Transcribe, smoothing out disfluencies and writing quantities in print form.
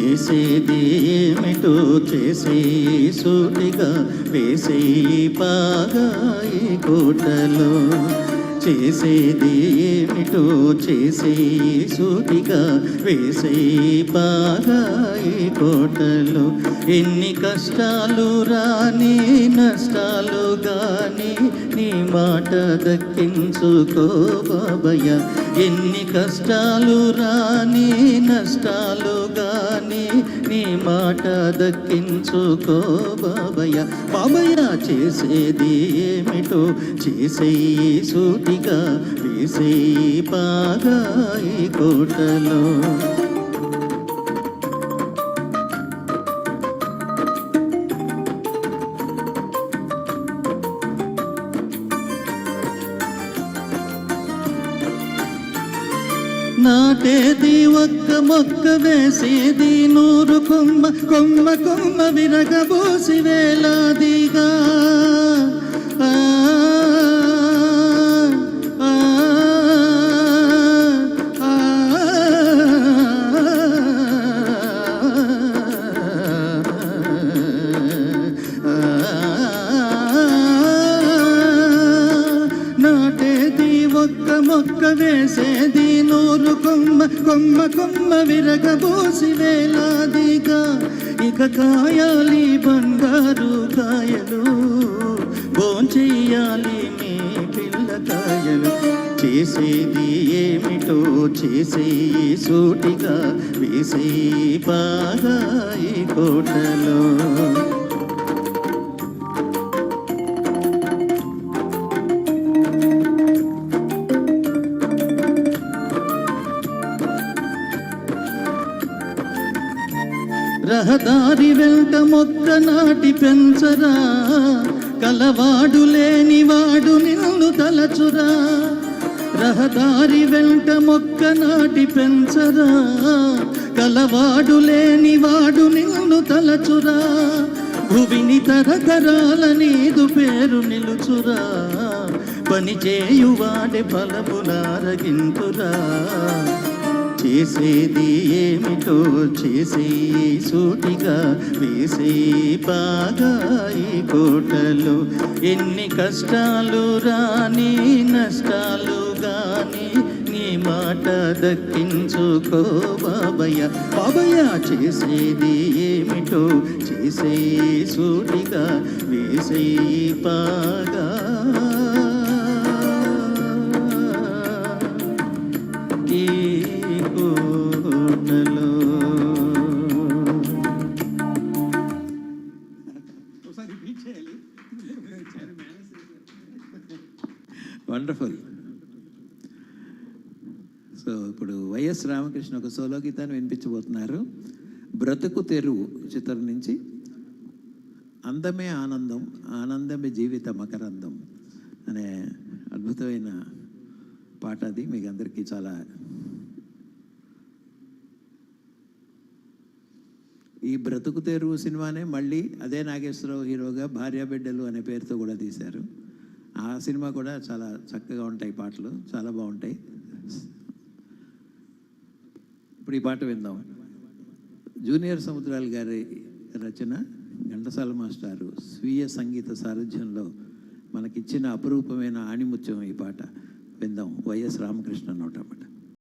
చేసేది ఏమిటో చేసే సూటిగా వేసే పాగా ఈ కోటలో. చేసేది ఏమిటో చేసే సూటిగా వేసే పాగా ఈ కోటలో. ఎన్ని కష్టాలు రాని నష్టాలు గాని నీ మాట దక్కించుకో బాబయ్య. ఎన్ని కష్టాలు రాని నష్టాలు గాని నీ మాట దక్కించుకో బాబయ్య. బాబయ్య చేసేది ఏమిటో చేసే సూటిగా వేసే పాగా ఈ కోటలో. నాటేది ఒక్క మొక్క వేసేది 100 కొమ్మ, కొమ్మ కొమ్మ విరగబోసి వేలాదిగా. నాటేది ఒక్క మొక్క వేసేది 100 కొమ్మ, కొమ్మ కొమ్మ విరగబోసి వేలాదిగా. ఇక కాయాలి బంగారు కాయలు, భోంచెయ్యాలి మీ పిల్లకాయలు. చేసేది ఏమిటో చేసే సూటిగా వేసే పాగా ఈ కోటలో. రహదారి వెంట మొక్క నాటి పెంచరా, కలవాడు లేనివాడు నిన్ను తలచురా. రహదారి వెంట మొక్క నాటి పెంచరా, కలవాడు లేనివాడు నిన్ను తలచురా. భువిని తరతరాల నీదు పేరు నిలుచురా, పని చేయువాడే ఫలములారగింతురా. చేసేది ఏమిటో చేసే సూటిగా వేసే పాగా ఈ కోటలో. ఎన్ని కష్టాలు రాని నష్టాలు గాని నీ మాట దక్కించుకో బాబయ్య. బాబయ్య చేసేది ఏమిటో చేసే సూటిగా వేసే పాగా ఈ కోటలో. వండర్ఫుల్. సో ఇప్పుడు వైఎస్ రామకృష్ణ ఒక సోలో గీతాన్ని వినిపించబోతున్నారు. బ్రతుకు తెరువు చిత్రం నుంచి అందమే ఆనందం, ఆనందమే జీవిత మకరందం అనే అద్భుతమైన పాట. అది మీకు అందరికీ చాలా. ఈ బ్రతుకు తెరువు సినిమానే మళ్ళీ అదే నాగేశ్వరరావు హీరోగా భార్యాబిడ్డలు అనే పేరుతో కూడా తీశారు. ఆ సినిమా కూడా చాలా చక్కగా ఉంటాయి, పాటలు చాలా బాగుంటాయి. ఇప్పుడు ఈ పాట విందాం. జూనియర్ సముద్రాల గారి రచన, ఘంటసాల మాస్టారు స్వీయ సంగీత సారథ్యంలో మనకిచ్చిన అపురూపమైన ఆణిముత్యం ఈ పాట. విందాం వైఎస్ రామకృష్ణ నోటమాట.